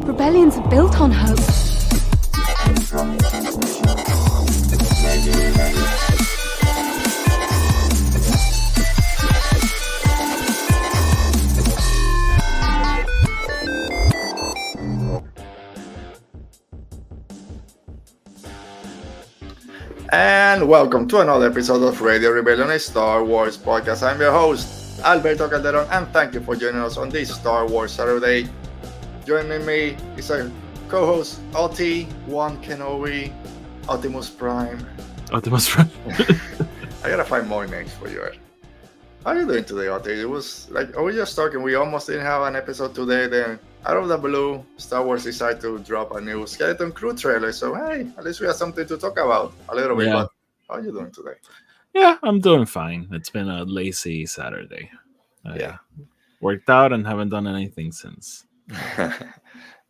Rebellions are built on hope. And welcome to another episode of Radio Rebellion, a Star Wars podcast. I'm your host, Alberto Calderon, and thank you for joining us on this Star Wars Saturday. Joining me is our co-host, OT1 Kenobi, Optimus Prime. Optimus Prime. I gotta find more names for you. How are you doing today, OT? It was like, I was just talking, we almost didn't have an episode today, then out of the blue, Star Wars decided to drop a new Skeleton Crew trailer. So, hey, at least we have something to talk about a little bit. But how are you doing today? Yeah, I'm doing fine. It's been a lazy Saturday. Worked out and haven't done anything since.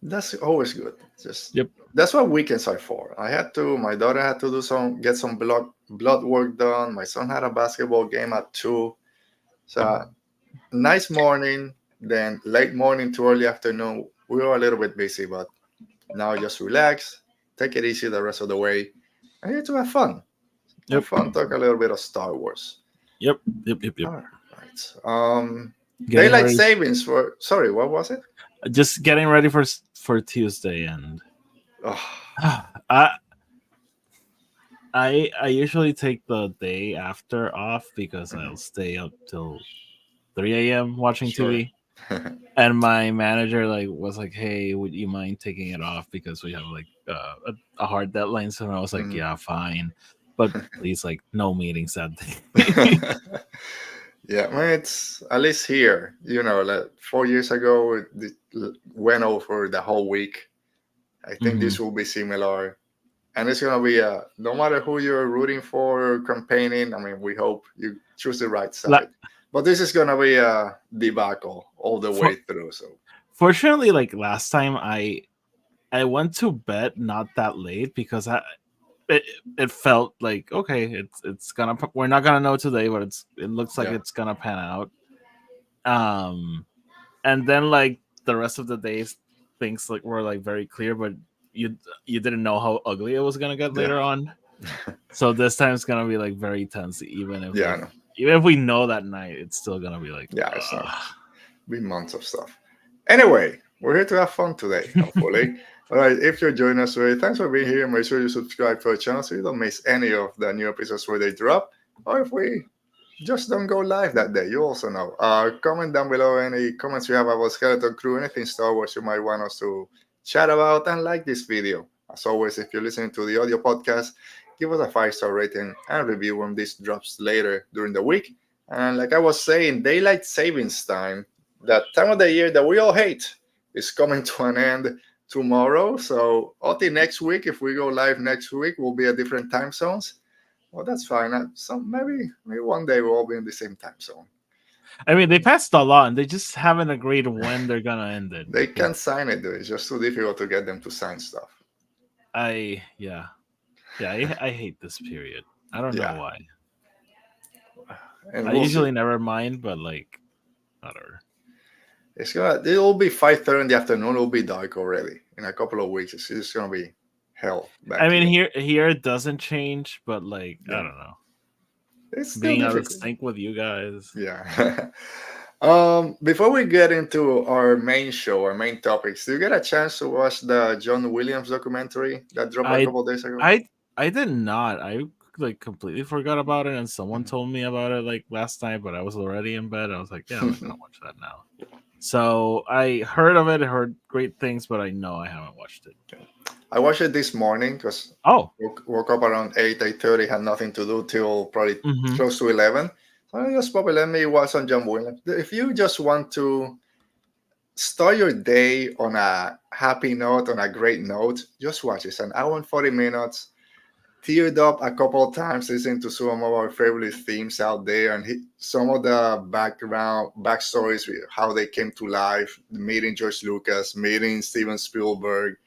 That's always good. That's what weekends are for. My daughter had to get some blood work done. My son had a basketball game at 2. So, nice morning. Then late morning to early afternoon, we were a little bit busy, but now just relax, take it easy the rest of the way, and here to have fun. Have fun, talk a little bit of Star Wars. Yep. All right. Daylight savings for. Sorry, what was it? Just getting ready for Tuesday, and I usually take the day after off because I'll stay up till 3 a.m. watching TV. And my manager was like, "Hey, would you mind taking it off because we have a hard deadline?" So I was like, "Yeah, fine, but please, no meetings that day." Yeah, man, it's at least here. 4 years ago, it went over the whole week. I think this will be similar, and it's gonna be no matter who you're rooting for or campaigning. I mean, we hope you choose the right side. But this is gonna be a debacle all the way through. So, fortunately, last time, I went to bed not that late because it felt like okay, it's gonna we're not gonna know today, but it looks like it's gonna pan out. And then the rest of the days, things were very clear, but you didn't know how ugly it was gonna get later on. So this time it's gonna be very tense, even if we know that night, it's still gonna be it's not be months of stuff. Anyway, we're here to have fun today, hopefully. All right, if you're joining us today, thanks for being here. Make sure you subscribe to our channel so you don't miss any of the new episodes where they drop. Or if we just don't go live that day, you also know. Comment down below any comments you have about Skeleton Crew, anything Star Wars you might want us to chat about, and like this video. As always, if you're listening to the audio podcast, give us a 5-star rating and review when this drops later during the week. And like I was saying, daylight savings time, that time of the year that we all hate, is coming to an end tomorrow. So, next week, if we go live next week, we'll be at different time zones. Well, that's fine. So maybe one day we'll all be in the same time zone. I mean, they passed the law and they just haven't agreed when they're gonna end it. They can't sign it, though. It's just too difficult to get them to sign stuff. I hate this period. I don't know why. And I usually never mind, but whatever. It'll be 5:30 in the afternoon. It'll be dark already in a couple of weeks. It's just gonna be hell. I mean, here it doesn't change, but I don't know. It's being out of sync with you guys. Yeah. Before we get into our main show, our main topics, do you get a chance to watch the John Williams documentary that dropped a couple days ago? I did not. I completely forgot about it, and someone told me about it last night, but I was already in bed. I was like, yeah, I'm not gonna watch that now. So I heard of it, heard great things, but I know I haven't watched it. I watched it this morning because woke up around 8:30, had nothing to do till probably close to 11. So I just probably let me watch on John Williams. If you just want to start your day on a happy note, on a great note, just watch it. It's an hour and 40 minutes. Teared up a couple of times listening to some of our favorite themes out there, and some of the backstories, how they came to life, meeting George Lucas, meeting Steven Spielberg,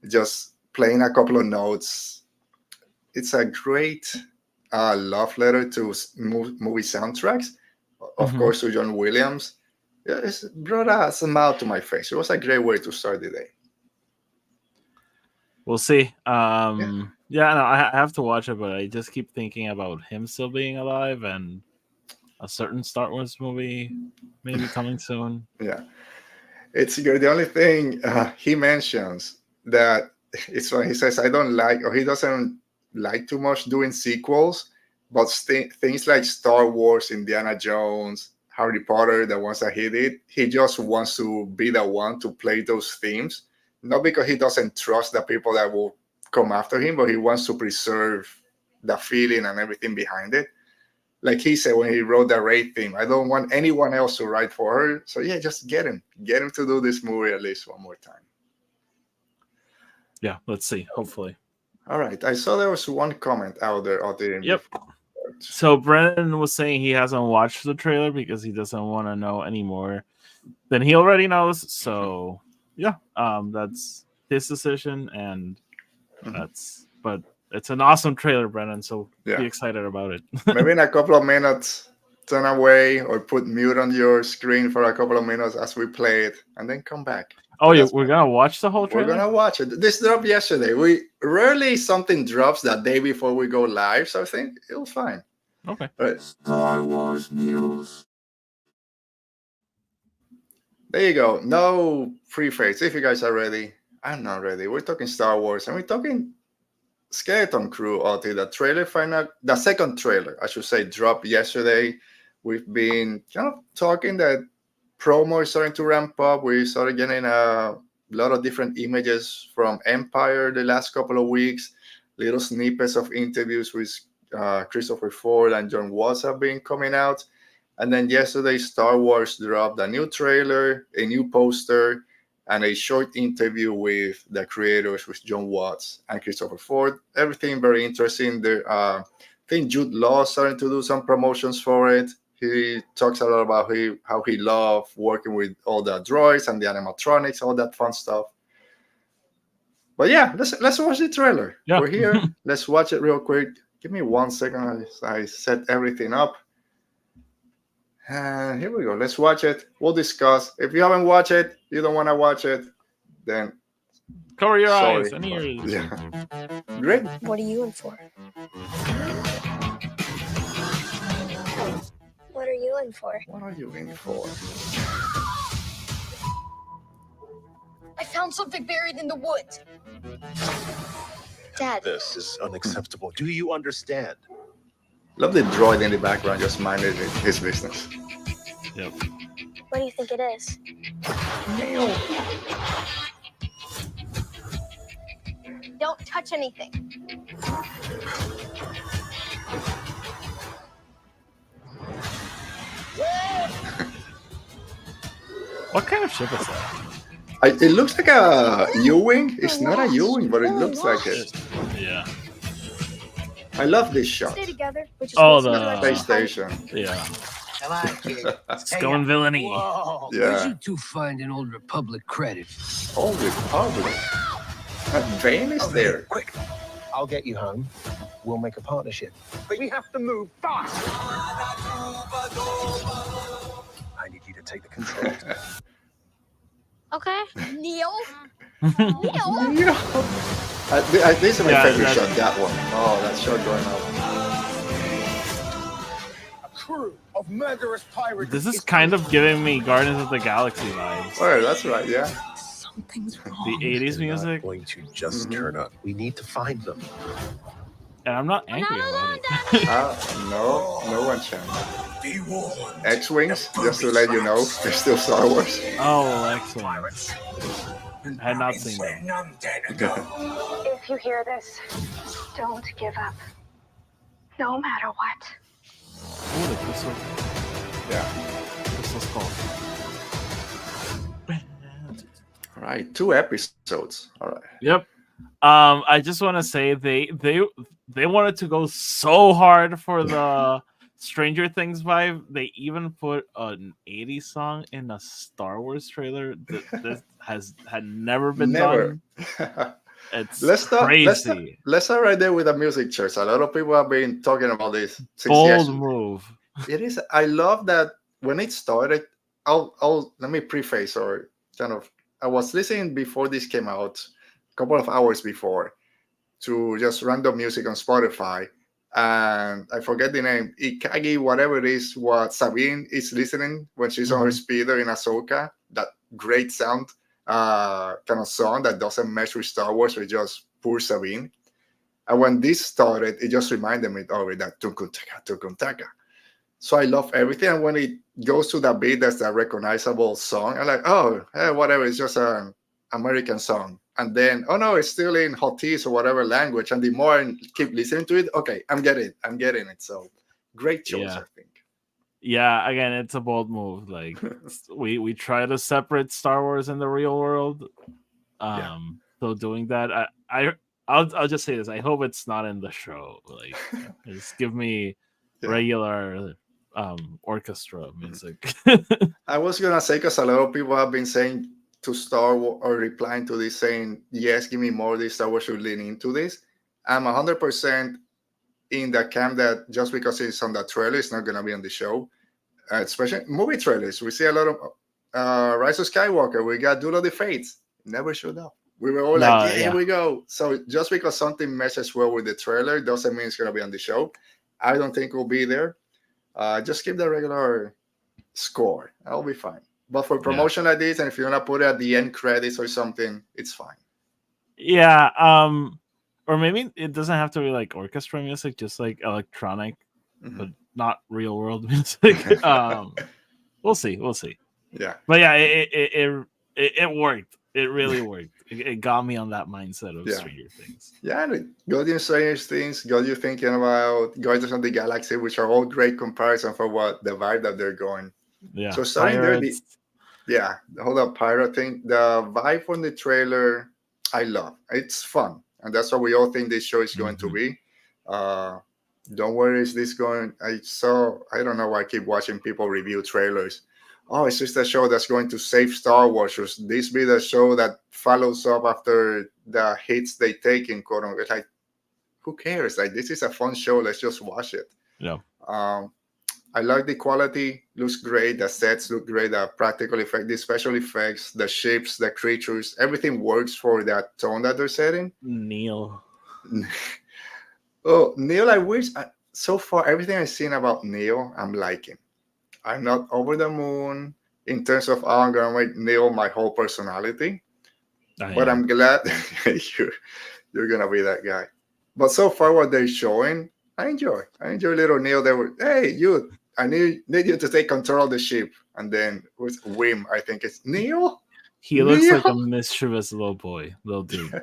just playing a couple of notes. It's a great love letter to movie soundtracks, of course, to John Williams. It brought a smile to my face. It was a great way to start the day. We'll see. Yeah, Yeah, no, I have to watch it, but I just keep thinking about him still being alive and a certain Star Wars movie maybe coming soon. yeah. It's good. The only thing he mentions that it's when he says I don't like, or he doesn't like too much doing sequels, but things like Star Wars, Indiana Jones, Harry Potter, the ones that he did, he just wants to be the one to play those themes, not because he doesn't trust the people that will come after him, but he wants to preserve the feeling and everything behind it. Like he said when he wrote the Raid theme, I don't want anyone else to write for her. So yeah, just get him to do this movie at least one more time. Yeah, let's see. Hopefully. All right, I saw there was one comment out there Yep. before. So Brennan was saying he hasn't watched the trailer because he doesn't want to know any more than he already knows. So yeah, that's his decision, and but it's an awesome trailer, Brennan. So Yeah, be excited about it. maybe in a couple of minutes, turn away or put mute on your screen for a couple of minutes as we play it, and then come back. Oh, yeah, That's we're gonna watch the whole We're trailer. gonna watch it. This dropped yesterday. We rarely something drops that day before we go live, so I think it'll fine. Okay. All right. Star Wars news. There you go. No preface. If you guys are ready, I'm not ready. We're talking Star Wars, and we're talking Skeleton Crew. Alti, the trailer final, the second trailer, I should say, dropped yesterday. We've been kind of talking that promo is starting to ramp up. We started getting a lot of different images from Empire the last couple of weeks. Little snippets of interviews with Christopher Ford and John Watts have been coming out. And then yesterday, Star Wars dropped a new trailer, a new poster, and a short interview with the creators, with John Watts and Christopher Ford. Everything very interesting. There, I think Jude Law starting to do some promotions for it. He talks a lot about how he loved working with all the droids and the animatronics, all that fun stuff. But yeah, let's watch the trailer. Yeah. We're here. Let's watch it real quick. Give me 1 second. I set everything up. And here we go. Let's watch it. We'll discuss. If you haven't watched it, you don't want to watch it, then Cover your sorry. eyes and ears. Yeah. Great. What are you in for? What are you in for? What are you in for? I found something buried in the woods. Dad, This is unacceptable. Do you understand? Love the droid in the background just minding his business. Yep. what do you think it is? Don't touch anything. What kind of ship is that? It looks like a U-wing. It's not a U-wing, but it looks like it. Yeah. I love this shot. Stay together. Oh, Which the- Space station. Yeah. Come on, kid. Scum and villainy. Whoa. Where'd Yeah. you two find an old Republic credit? Old Republic. That vein is there. Quick. I'll get you home. We'll make a partnership. But we have to move fast. I need you to take the controls. Okay. Neil. Neil. This is my Yeah, favorite that- shot, that one. Oh, that shot going up. A crew of murderous pirates. This is kind of giving me Guardians of the Galaxy vibes. Oh, that's right, yeah. Something's The wrong. 80s They're not music. going to just Mhm. turn up. We need to find them. And I'm not angry about it. No one can. X-Wings, just to let you know, they're still Star Wars. Oh, excellent. I had not seen them. If you hear this, don't give up. No matter what. Oh, the crystal. Yeah. Crystal's cold. All right, 2 episodes. All right. Yep. I just want to say they wanted to go so hard for the Stranger Things vibe. They even put an 80s song in a Star Wars trailer. This had never been Never. done. It's Let's start crazy. right there with the music chairs. A lot of people have been talking about this since Bold yesterday. move. It is. I love that when it started. I'll let me preface or kind of. I was listening before this came out couple of hours before to just random music on Spotify. And I forget the name, Ikagi, whatever it is, what Sabine is listening when she's on her speeder in Ahsoka. That great sound kind of song that doesn't mesh with Star Wars, with just poor Sabine. And when this started, it just reminded me of it, that Tukuntaka, Tukuntaka. So I love everything. And when it goes to that beat, that's a recognizable song. I'm like, oh, whatever, it's just an American song. And then, oh no, it's still in Hotese or whatever language. And the more I keep listening to it, okay, I'm getting it. So great choice, I think. Yeah, again, it's a bold move. Like we try to separate Star Wars and the real world. So doing that, I'll just say this. I hope it's not in the show. Like, just give me regular orchestra music. I was gonna say, because a lot of people have been saying to Star Wars or replying to this, saying, yes, give me more of this. Star Wars should lean into this. I'm 100% in the camp that just because it's on the trailer, it's not gonna be on the show. Especially movie trailers, we see a lot of Rise of Skywalker. We got Duel of the Fates. Never showed up. We were all like, here we go. So just because something meshes well with the trailer doesn't mean it's gonna be on the show. I don't think we'll be there. Just keep the regular score. I'll be fine. But for promotion like this, and if you want to put it at the end credits or something, it's fine. Yeah. Or maybe it doesn't have to be like orchestra music, just like electronic, but not real world music. We'll see. Yeah. But yeah, it worked. It really worked. It got me on that mindset of Stranger Things. Yeah, got you Stranger Things, got you thinking about Guardians of the Galaxy, which are all great comparison for what the vibe that they're going. Yeah. So starting there, the whole pirate thing, the vibe from the trailer, I love. It's fun, and that's what we all think this show is going to be. Don't worry, is this going? I don't know why I keep watching people review trailers. Oh, it's just a show that's going to save Star Wars. Should this be the show that follows up after the hits they take in quote unquote? Like, who cares? Like, this is a fun show. Let's just watch it. Yeah. I like the quality. Looks great. The sets look great. The practical effects, the special effects, the ships, the creatures, everything works for that tone that they're setting. Neil. Oh, Neil, I wish. So far, everything I've seen about Neil, I'm liking. I'm not over the moon in terms of how I'm going to make Neil my whole personality. But I'm glad you're going to be that guy. But so far, what they're showing, I enjoy. Little Neil. They were, hey, you, I need you to take control of the ship. And then with Whim, I think it's Neil. He looks like a mischievous little dude.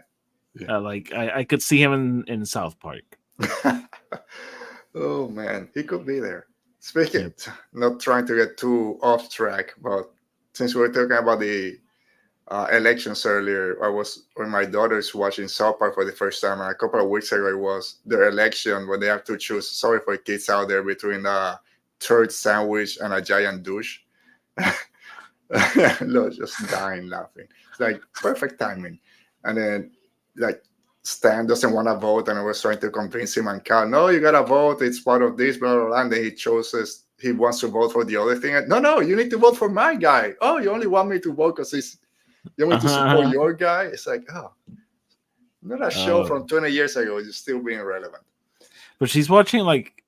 Like I could see him in South Park. Oh, man, he could be there. Speaking, not trying to get too off track, but since we were talking about the elections earlier, I was when my daughter's watching South Park for the first time, and a couple of weeks ago it was their election when they have to choose. Sorry for kids out there, between a turd sandwich and a giant douche. Look, just dying laughing. It's like perfect timing, and then like Stan doesn't want to vote, and I was trying to convince him and Cal, no, you gotta vote, it's part of this, blah, blah, blah. And then he wants to vote for the other thing. And, no, you need to vote for my guy. Oh, you only want me to vote because you want me to support your guy? It's like, oh, not a show from 20 years ago. It's still being relevant. But she's watching like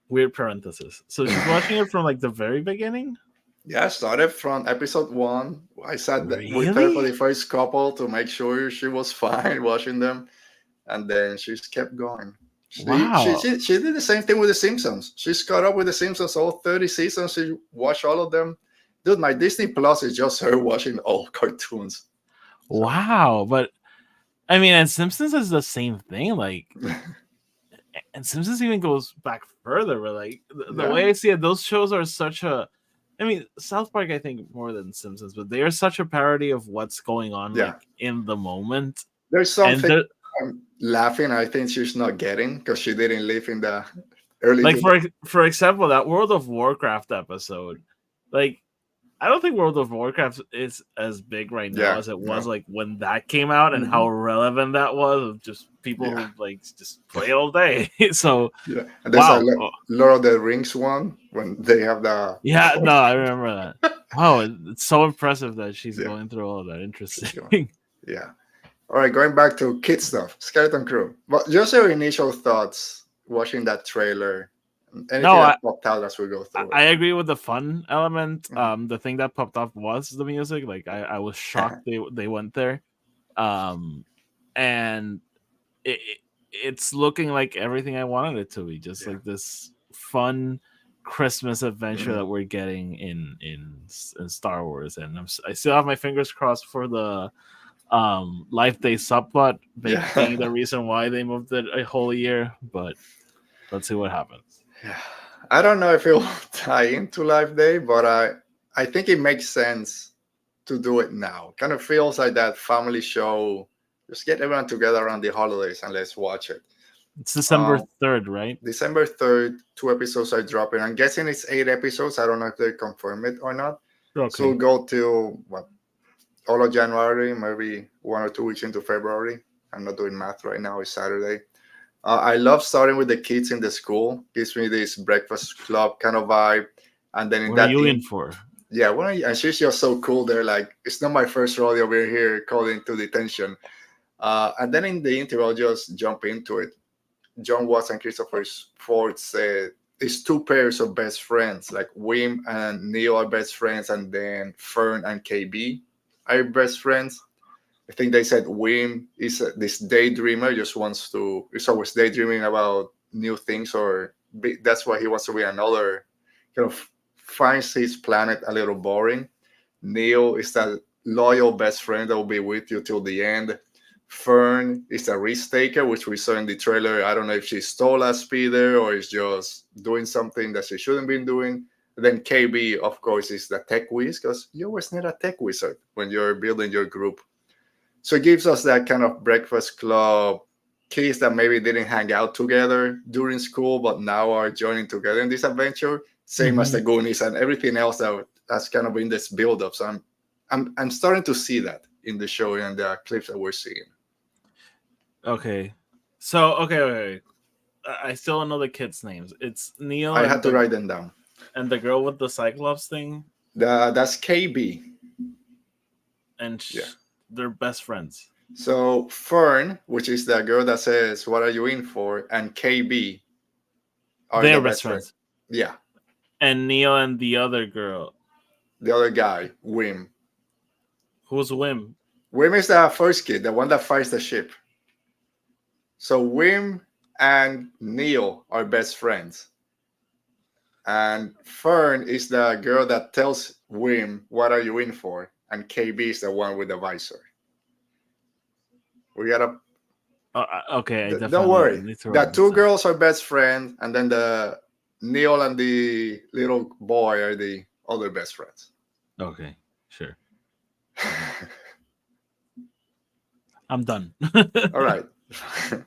weird parenthesis. So she's watching it from like the very beginning. Yeah, I started from episode 1. I sat with her for the first couple to make sure she was fine watching them. And then she just kept going. She did the same thing with The Simpsons. She's caught up with The Simpsons, all 30 seasons. She watched all of them. Dude, my Disney Plus is just her watching all cartoons. Wow. But, I mean, and Simpsons is the same thing. Like, and Simpsons even goes back further. Where, like, the way I see it, those shows are such a... I mean, South Park, I think, more than Simpsons, but they are such a parody of what's going on like, in the moment. There's something I'm laughing. I think she's not getting because she didn't live in the early. Like, for example, that World of Warcraft episode. Like, I don't think World of Warcraft is as big right now as it was like when that came out, and how relevant that was. Of just people who like just play all day. So and there's a Lord of the Rings one when they have the I remember that. Wow, it's so impressive that she's going through all of that. Interesting. All right, going back to kid stuff, Skeleton Crew. But just your initial thoughts watching that trailer. Anything No, that popped out as we go through I it. agree with the fun element. Mhm. The thing that popped up was the music. Like I was shocked they went there. Um, and it's looking like everything I wanted it to be. Just Yeah. like this fun Christmas adventure Mhm. that we're getting in Star Wars, and I still have my fingers crossed for the Life Day subplot being the Yeah. reason why they moved it a whole year. But let's see what happens. Yeah. I don't know if it will tie into Life Day, but I think it makes sense to do it now. Kind of feels like that family show. Just get everyone together around the holidays and let's watch it. It's December Um, 3rd, right? December 3rd, 2 episodes are dropping. I'm guessing it's 8 episodes. I don't know if they confirm it or not. So we'll Okay. go till what, all of January, maybe 1 or 2 weeks into February. I'm not doing math right now. It's Saturday. I love starting with the kids in the school. Gives me this breakfast club kind of vibe. And then in What are that you in for? yeah, and she's just so cool. They're like, it's not my first rodeo. We're here calling to detention. And then in the interview, I'll just jump into it. John Watts and Christopher Ford said it's two pairs of best friends, like Wim and Neil are best friends, and then Fern and KB are best friends. I think they said Wim is this daydreamer, just wants to, is always daydreaming about new things, or that's why he wants to be another, kind of finds his planet a little boring. Neil is that loyal best friend that will be with you till the end. Fern is a risk taker, which we saw in the trailer. I don't know if she stole a speeder or is just doing something that she shouldn't be doing. Then KB, of course, is the tech whiz, because you always need a tech wizard when you're building your group. So it gives us that kind of breakfast club kids that maybe didn't hang out together during school, but now are joining together in this adventure. Same as the Mhm. Goonies and everything else that's kind of in this build up. So I'm starting to see that in the show and the clips that we're seeing. Okay. So okay. I still don't know the kids' names. It's Neil I had to write them down. and the girl with the Cyclops thing, That's KB. and Yeah. they're best friends. So Fern, which is the girl that says, "What are you in for?" and KB are They're the best best friend. friends. Yeah. And Neil and the other girl, The other guy, Wim. who's Wim. Wim is the first kid, the one that fights the ship. So Wim and Neil are best friends. And Fern is the girl that tells Wim, "What are you in for?" And KB is the one with the visor. We gotta, Okay, I don't definitely worry. need to The write this two down. girls are best friends, and then the Neil and the little boy are the other best friends. Okay, sure. I'm done. All right,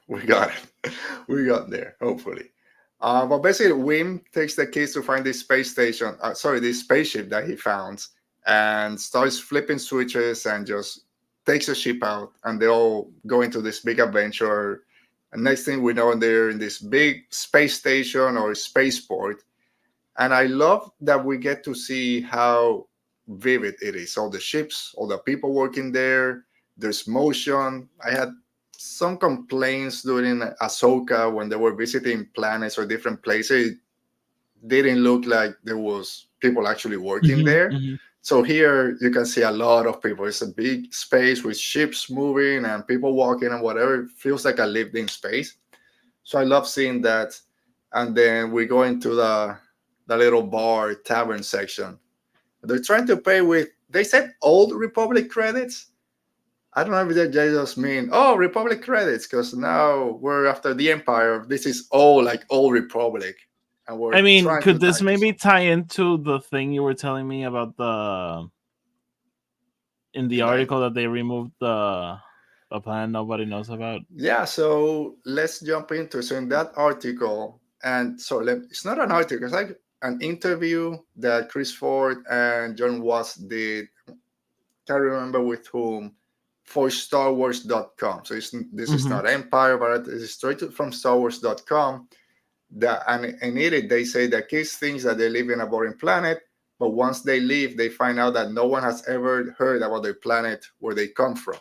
we got it. We got there, hopefully. But basically, Wim takes the kids to find this space station. This spaceship that he found, and starts flipping switches and just takes the ship out. And they all go into this big adventure. And next thing we know, they're in this big space station or spaceport. And I love that we get to see how vivid it is. All the ships, all the people working there. There's motion. I had some complaints during Ahsoka when they were visiting planets or different places. It didn't look like there was people actually working Mhm, there. mhm. So here you can see a lot of people. It's a big space with ships moving and people walking and whatever. It feels like a lived in space. So I love seeing that. And then we go into the little bar tavern section. They're trying to pay with, they said, old Republic credits. I don't know if they just mean, oh, Republic credits, because now we're after the Empire. This is all like old Republic, and we're I mean, trying to could tie this to maybe something. tie into the thing you were telling me about the in the In the, article that they removed the planet nobody knows about? yeah, so let's jump into it. So in that article, and so it's not an article, it's like an interview that Chris Ford and John Watts did. Can't remember with whom, for StarWars.com. So this is Mhm. not Empire, but it's straight from StarWars.com. And in it, they say that kids think that they live in a boring planet, but once they leave, they find out that no one has ever heard about their planet where they come from.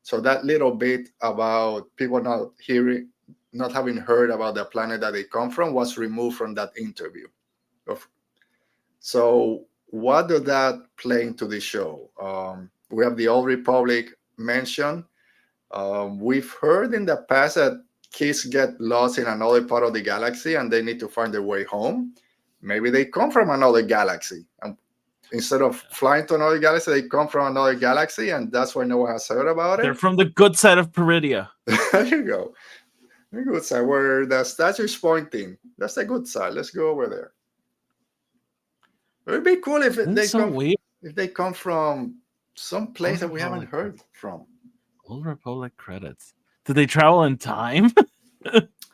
So that little bit about people not having heard about the planet that they come from was removed from that interview. So what does that play into the show? We have the Old Republic mentioned. We've heard in the past that kids get lost in another part of the galaxy and they need to find their way home. Maybe they come from another galaxy. And instead of flying to another galaxy, they come from another galaxy, and that's why no one has heard about it. They're from the good side of Peridia. There you go. The good side, where the statue is pointing. That's the good side. Let's go over there. It would be cool if they come from some place that we haven't heard from. Old Republic credits. Did they travel in time?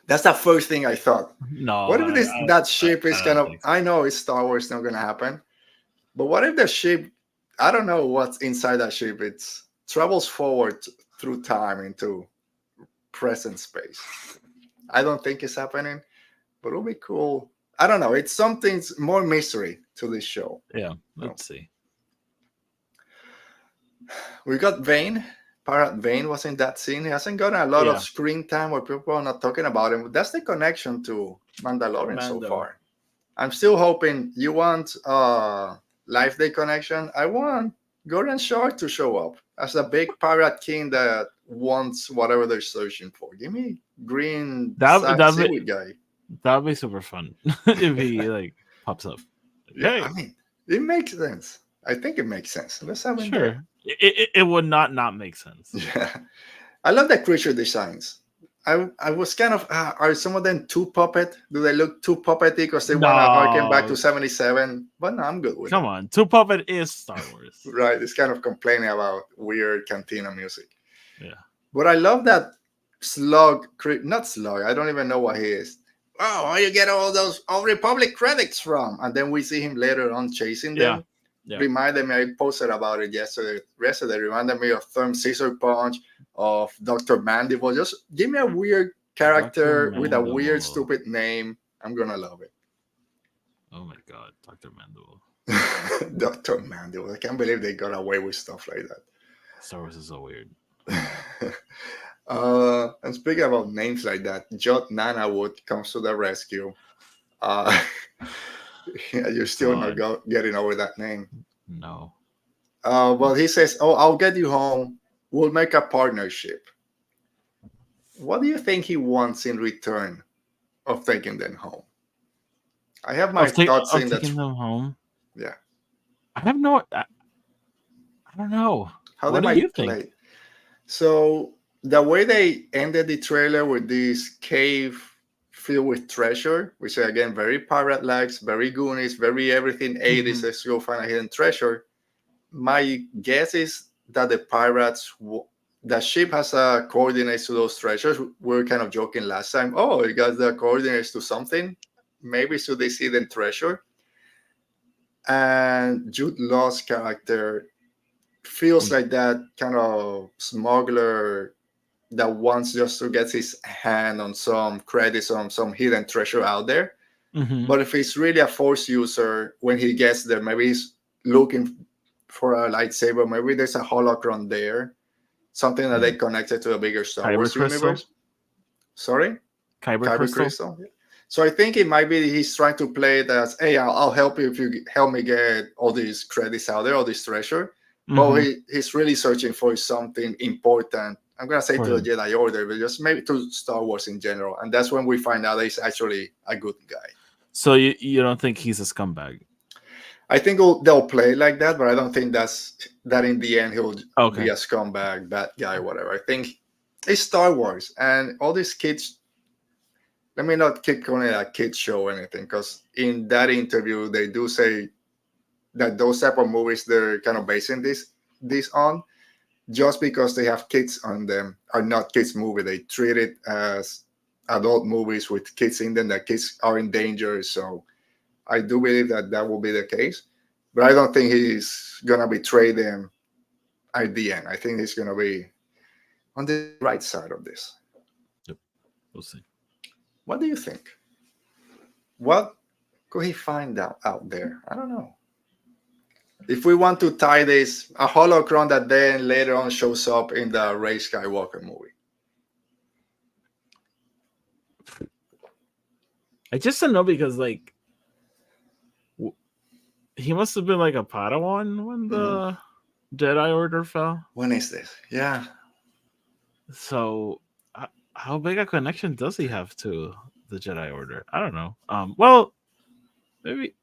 That's the first thing I thought. No. What if that ship is kind of? So. I know it's Star Wars, not going to happen. But what if the ship? I don't know what's inside that ship. It travels forward through time into present space. I don't think it's happening, but it'll be cool. I don't know. It's something more mystery to this show. Yeah, let's see. We got Vane. Parrot Vane was in that scene. He hasn't gotten a lot of screen time where people are not talking about him. That's the connection to Mandalorian so far. I'm still hoping you want Life Day connection. I want Gordon Shark to show up as a big pirate king that wants whatever they're searching for. Give me green seaweed guy. That'd be super fun if he pops up. Yeah, I mean, it makes sense. I think it makes sense. Let's have him there. It would not make sense. Yeah, I love the creature designs. I was kind of are some of them too puppet? Do they look too puppety because they want to harken back to 77? But no, I'm good with it. Come on, too puppet is Star Wars. Right, it's kind of complaining about weird cantina music. Yeah, but I love that not slug. I don't even know what he is. Oh, where you get all those Old Republic credits from? And then we see him later on chasing them. Yeah. Reminded me, I posted about it yesterday. Reminded me of Thurm Scissor Punch, of Dr. Mandible. Just give me a weird character with a weird, stupid name. I'm gonna love it. Oh my god, Dr. Mandible. Dr. Mandible. I can't believe they got away with stuff like that. Star Wars is so weird. And speaking about names like that, Jod Na Nawwod comes to the rescue. You're still not getting over that name. No. Well, he says, "Oh, I'll get you home. We'll make a partnership." What do you think he wants in return of taking them home? I have my thoughts in that. Taking them home. Yeah. I have no. I don't know. How do you think? So the way they ended the trailer with this cave filled with treasure, which is again very pirate likes, very Goonies, very everything 80s. Let's go find a hidden treasure. My guess is that the ship has coordinates to those treasures. We were kind of joking last time. Oh, it got the coordinates to something. Maybe so they see the treasure. And Jude Law's character feels like that kind of smuggler that wants just to get his hand on some credits on some hidden treasure out there. But if he's really a Force user, when he gets there, maybe he's looking for a lightsaber. Maybe there's a holocron there, something that they connected to a bigger Star Wars universe. Sorry? Kyber crystal? Yeah. So I think it might be he's trying to play it as, hey, I'll help you if you help me get all these credits out there, all this treasure. But he's really searching for something important. I'm going to say to the Jedi Order, but just maybe to Star Wars in general. And that's when we find out he's actually a good guy. So you don't think he's a scumbag? I think they'll play like that, but I don't think that in the end he'll be a scumbag, bad guy, whatever. I think it's Star Wars. And all these kids, let me not keep calling it a kid show or anything, because in that interview, they do say that those type of movies they're kind of basing this on, just because they have kids on them, are not kids movie. They treat it as adult movies with kids in them, that kids are in danger. So I do believe that will be the case, but I don't think he's gonna betray them at the end. I think he's gonna be on the right side of this. Yep, we'll see. What do you think? What could he find out there? I don't know. if we want to tie this, a holocron that then later on shows up in the Rey Skywalker movie. I just don't know because like he must have been like a Padawan when the Jedi Order fell. When is this? Yeah. So how big a connection does he have to the Jedi Order? I don't know. Well, maybe.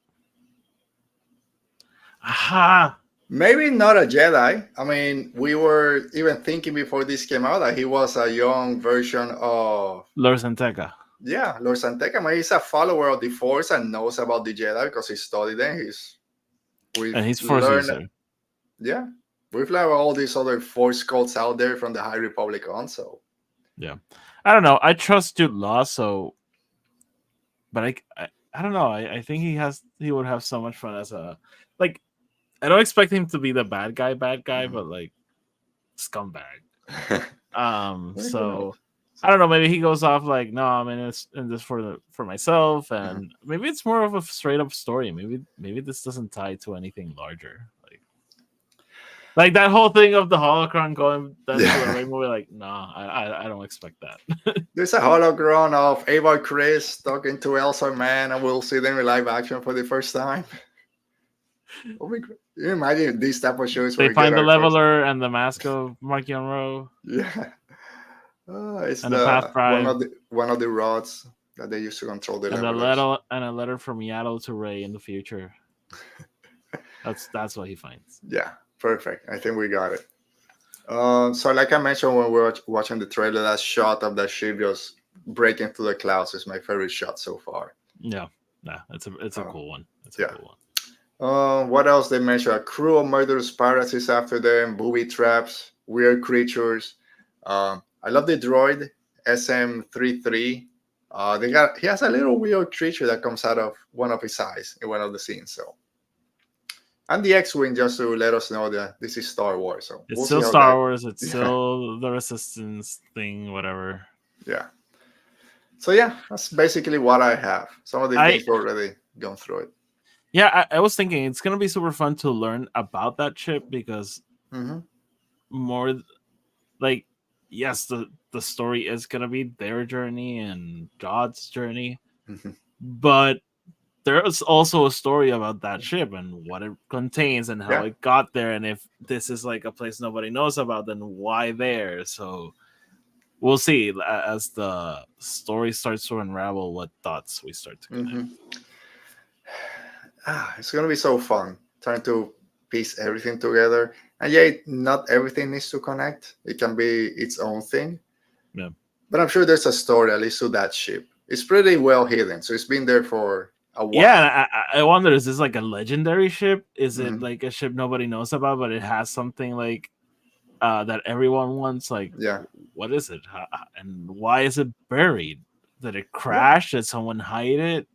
Aha. Maybe not a Jedi. I mean, we were even thinking before this came out that he was a young version of Lord Santeca. Yeah, Lord Santeca. Maybe he's a follower of the Force and knows about the Jedi because he studied them. He's Force user. Yeah, we've learned all these other Force cults out there from the High Republic on. So yeah, I don't know. I trust Jude Law, so, but I don't know. I think he would have so much fun as a like. I don't expect him to be the bad guy, but like scumbag. So I don't know. Maybe he goes off like, no, I'm in this for myself, and maybe it's more of a straight up story. Maybe this doesn't tie to anything larger. Like that whole thing of the holocron going to the Rey movie. Like, nah, I don't expect that. There's a holocron of Ava Chris talking to Elsa Man, and we'll see them in live action for the first time. Can you imagine these type of shows? They find the leveler and the mask of Mark Yonro. Yeah. It's and the Path Prime. one of the rods that they used to control the levelers. And a letter from Yaddle to Rey in the future. That's what he finds. Yeah, perfect. I think we got it. So like I mentioned when we were watching the trailer, that shot of that ship just breaking through the clouds is my favorite shot so far. Yeah, it's a cool one. It's a cool one. What else they mentioned? A crew of murderous pirates is after them, booby traps, weird creatures. I love the droid SM-33. He has a little weird creature that comes out of one of his eyes in one of the scenes. So, and the X-wing, just to let us know that this is Star Wars. So it's still Star Wars. It's still the Resistance thing, whatever. Yeah. So yeah, that's basically what I have. Some of the things already gone through it. Yeah, I was thinking it's gonna be super fun to learn about that chip because more like yes, the story is gonna be their journey and Jod's journey, but there's also a story about that ship and what it contains and how it got there, and if this is like a place nobody knows about, then why there? So we'll see as the story starts to unravel what thoughts we start to connect. It's gonna be so fun trying to piece everything together. And yeah, not everything needs to connect. It can be its own thing. Yeah. But I'm sure there's a story at least to that ship. It's pretty well hidden, so it's been there for a while. Yeah, I wonder, is this like a legendary ship? Is it like a ship nobody knows about, but it has something like that everyone wants? Like, what is it? And why is it buried? Did it crash? Did someone hide it?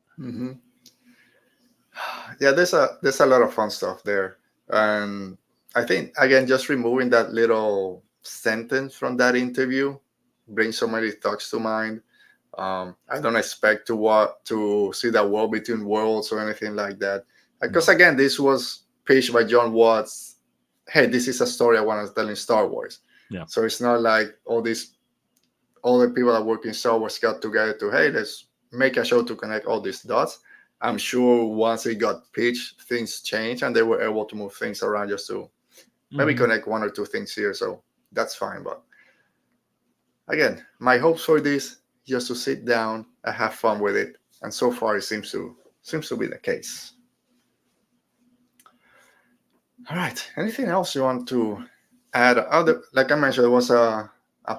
Yeah, there's a lot of fun stuff there, and I think again, just removing that little sentence from that interview brings so many thoughts to mind. I don't expect to see that world between worlds or anything like that, because again, this was pitched by John Watts. Hey, this is a story I want to tell in Star Wars. Yeah. So it's not like all the people that work in Star Wars got together to, hey, let's make a show to connect all these dots. I'm sure once it got pitched, things changed and they were able to move things around just to maybe connect one or two things here. So that's fine. But again, my hopes for this just to sit down and have fun with it. And so far it seems to be the case. All right. Anything else you want to add? Like I mentioned, there was a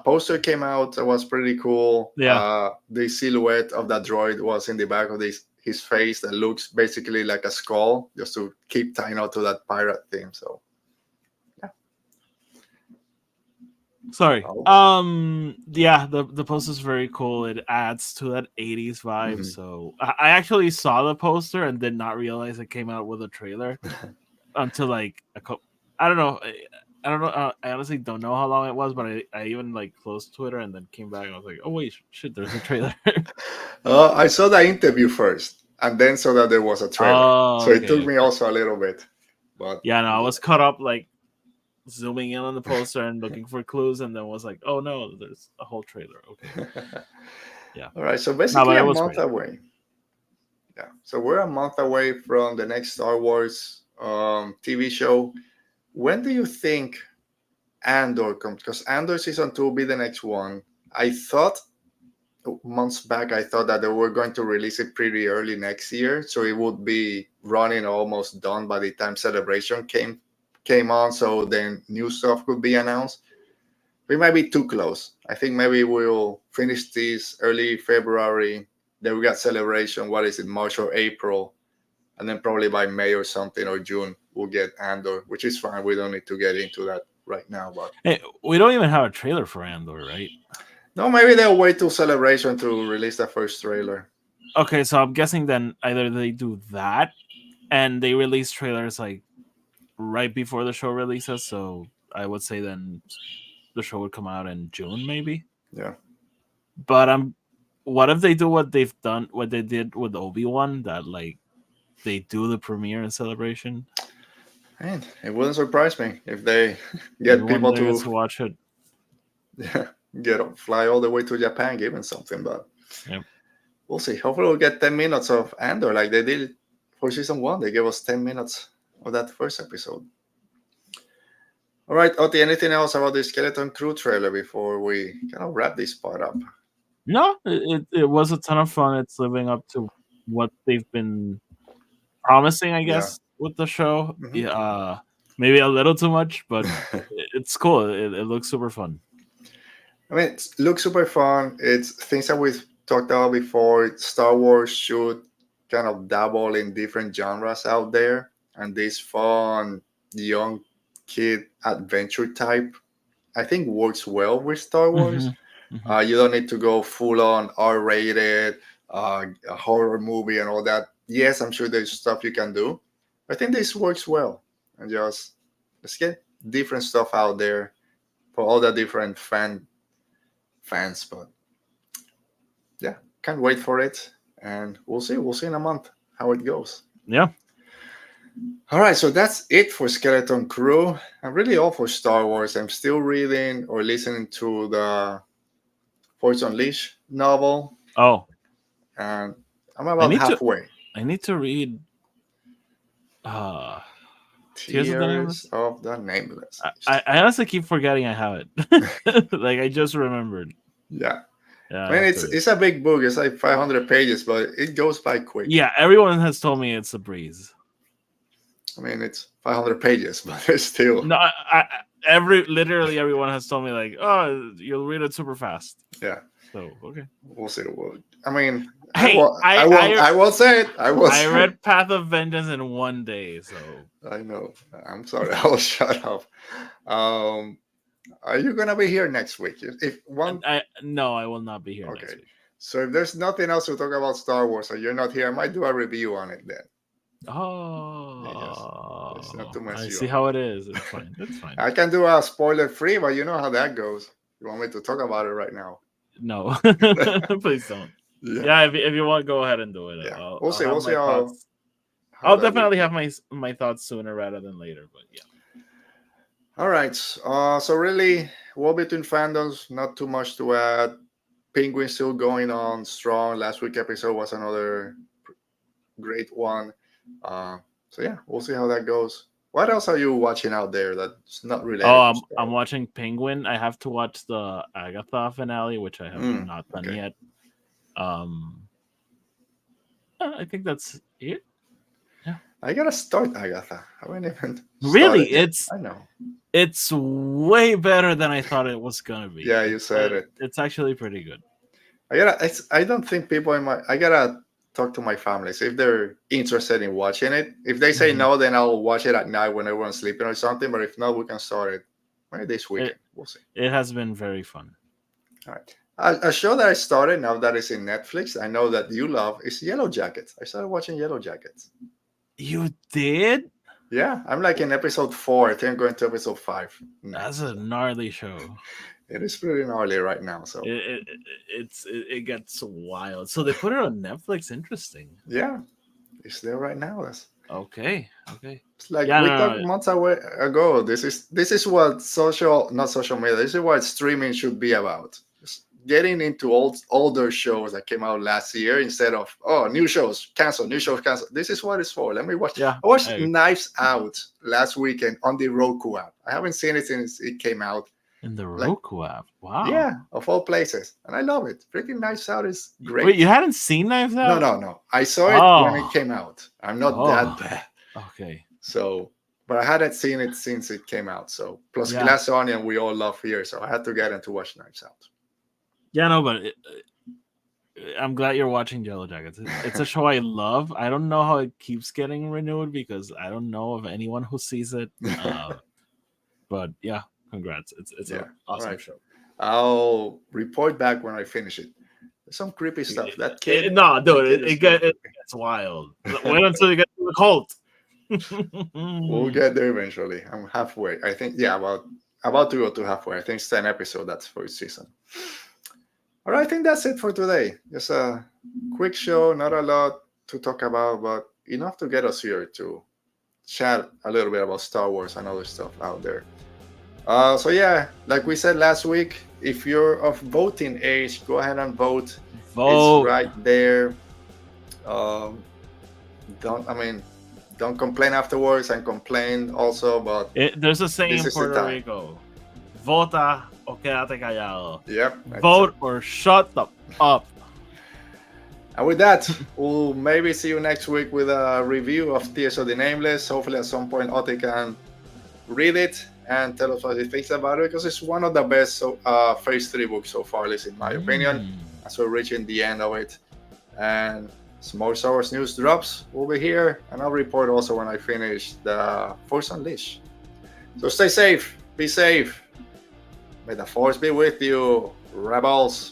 poster came out that was pretty cool. Yeah. The silhouette of that droid was in the back of his face that looks basically like a skull, just to keep tying out to that pirate theme. So, yeah. Sorry. Yeah, the poster is very cool. It adds to that 80s vibe. So I actually saw the poster and did not realize it came out with a trailer until like I don't know. I honestly don't know how long it was, but I even like closed Twitter and then came back and I was like, oh wait, shit, there's a trailer. I saw the interview first and then saw that there was a trailer. So it took me also a little bit. But Yeah, no, I was caught up like zooming in on the poster and looking for clues, and then was like, oh no, there's a whole trailer. Okay, yeah. All right, so No, basically but it a was month great. away. Yeah, so we're a month away from the next Star Wars TV show. When do you think Andor comes? Because Andor season 2 will be the next one. I thought months back, I thought that they were going to release it pretty early next year, so it would be running almost done by the time Celebration came on. So then new stuff could be announced. We might be too close. I think maybe we'll finish this early February. Then we got Celebration. What is it, March or April? And then probably by May or something or June, we'll get Andor, which is fine. We don't need to get into that right now. But Hey, we don't even have a trailer for Andor, right? no, maybe they'll wait till Celebration to release the first trailer. Okay, so I'm guessing then either they do that and they release trailers like right before the show releases. So I would say then the show would come out in June, maybe. Yeah. But what if they do what they did with Obi-Wan, that like they do the premiere and Celebration? Man, it wouldn't surprise me if they get Everyone people there gets to watch it. fly all the way to Japan, given something. But Yep. we'll see. Hopefully, we'll get 10 minutes of Andor like they did for season 1. They gave us 10 minutes of that first episode. All right, Oti, anything else about the Skeleton Crew trailer before we kind of wrap this part up? No, it was a ton of fun. It's living up to what they've been promising, I guess, with the show. Mhm. Yeah, maybe a little too much, but it's cool. It looks super fun. I mean, it looks super fun. It's things that we've talked about before. Star Wars should kind of dabble in different genres out there, and this fun young kid adventure type, I think, works well with Star Wars. You don't need to go full on R-rated, a horror movie and all that. Yes, I'm sure there's stuff you can do. I think this works well, and just let's get different stuff out there for all the different fans. But yeah, can't wait for it, and we'll see. We'll see in a month how it goes. Yeah. All right, so that's it for Skeleton Crew, and really all for Star Wars. I'm still reading or listening to the Force Unleashed novel, Oh, and I'm about halfway. I need to read. Tears of the Nameless. Tears of the Nameless. I honestly keep forgetting I have it. Like I just remembered. Yeah. Yeah, I mean, it's a big book. It's like 500 pages, but it goes by quick. Yeah, everyone has told me it's a breeze. I mean, it's 500 pages, but it's still. No, literally everyone has told me like, oh, you'll read it super fast. Yeah. So okay. We'll see. I mean, Hey, I won't say it. I read Path of Vengeance in one day, so I know. I'm sorry. I'll shut up. Are you gonna be here next week? No, I will not be here next Okay. week. So if there's nothing else to talk about Star Wars, or you're not here, I might do a review on it then. Oh, It's not too much. I see how it is. It's fine. It's fine. I can do a spoiler free, but you know how that goes. You want me to talk about it right now? No, please don't. Yeah. Yeah, if you want, go ahead and do it. Yeah. We'll see. We'll see how I'll that definitely goes. have my thoughts sooner rather than later. But yeah. All right. So really, War Between Fandoms, not too much to add. Penguin still going on strong. Last week episode was another great one. So yeah, we'll see how that goes. What else are you watching out there that's not related? I'm watching Penguin. I have to watch the Agatha finale, which I have not done yet. I think that's it. Yeah. I gotta start Agatha. I haven't even really. I know it's way better than I thought it was gonna be. Yeah, you said it. It's actually pretty good. I don't think people I gotta talk to my family, see if they're interested in watching it. If they say no, then I'll watch it at night when everyone's sleeping or something. But if not, we can start it maybe this weekend. We'll see. It has been very fun. All right. A show that I started now that is in Netflix, I know that you love, is Yellow Jackets. I started watching Yellow Jackets. You did? Yeah, I'm like in episode 4. I think I'm going to episode 5. That's a gnarly show. It is pretty gnarly right now. So it gets wild. So they put it on Netflix. Interesting. Yeah, it's there right now. Okay. It's like Yeah, we no, talked no. months ago. This is what not social media. This is what streaming should be about. Just getting into older shows that came out last year instead of new shows cancel, new shows cancel. This is what it's for. Let me watch. Yeah. I watched I- Knives Out last weekend on the Roku app. I haven't seen it since it came out. In the Like, Roku app. Wow. yeah, of all places, and I love it. Freaking Knives Out is great. Wait, you hadn't seen Knives Out? No. I saw it when it Oh. came out. I'm not Oh. that bad. Okay. So, but I hadn't seen it since it came out. So, plus Yeah. Glass Onion, we all love here. So I had to get in to watch Knives Out. Yeah, no, but I'm glad you're watching Yellow Jackets. It's a show I love. I don't know how it keeps getting renewed because I don't know of anyone who sees it. But yeah, congrats. It's Yeah, an awesome alright. show. I'll report back when I finish it. There's some creepy stuff. That kid. No, dude, kid it is gets creepy. wild. Wait until you get to the cult. We'll get there eventually. I'm halfway. I think, yeah, about to go to halfway. I think it's 10 episodes. That's for each season. All right, I think that's it for today. Just a quick show, not a lot to talk about, but enough to get us here to chat a little bit about Star Wars and other stuff out there. So yeah, like we said last week, if you're of voting age, go ahead and vote. Vote. It's right there. Don't complain afterwards and complain also, but There's a saying This in is the Puerto time. Rico: "Vota o quédate callado." yep. that's Vote it. or shut the up. And with that, we'll maybe see you next week with a review of Tears of the Nameless. Hopefully at some point Ote can read it and tell us what he thinks about it, because it's one of the best phase 3 books so far, at least in my opinion, as we're reaching the end of it. And some more Star Wars news drops. We'll be here, and I'll report also when I finish the Force Unleashed. So stay safe, be safe. May the Force be with you, rebels.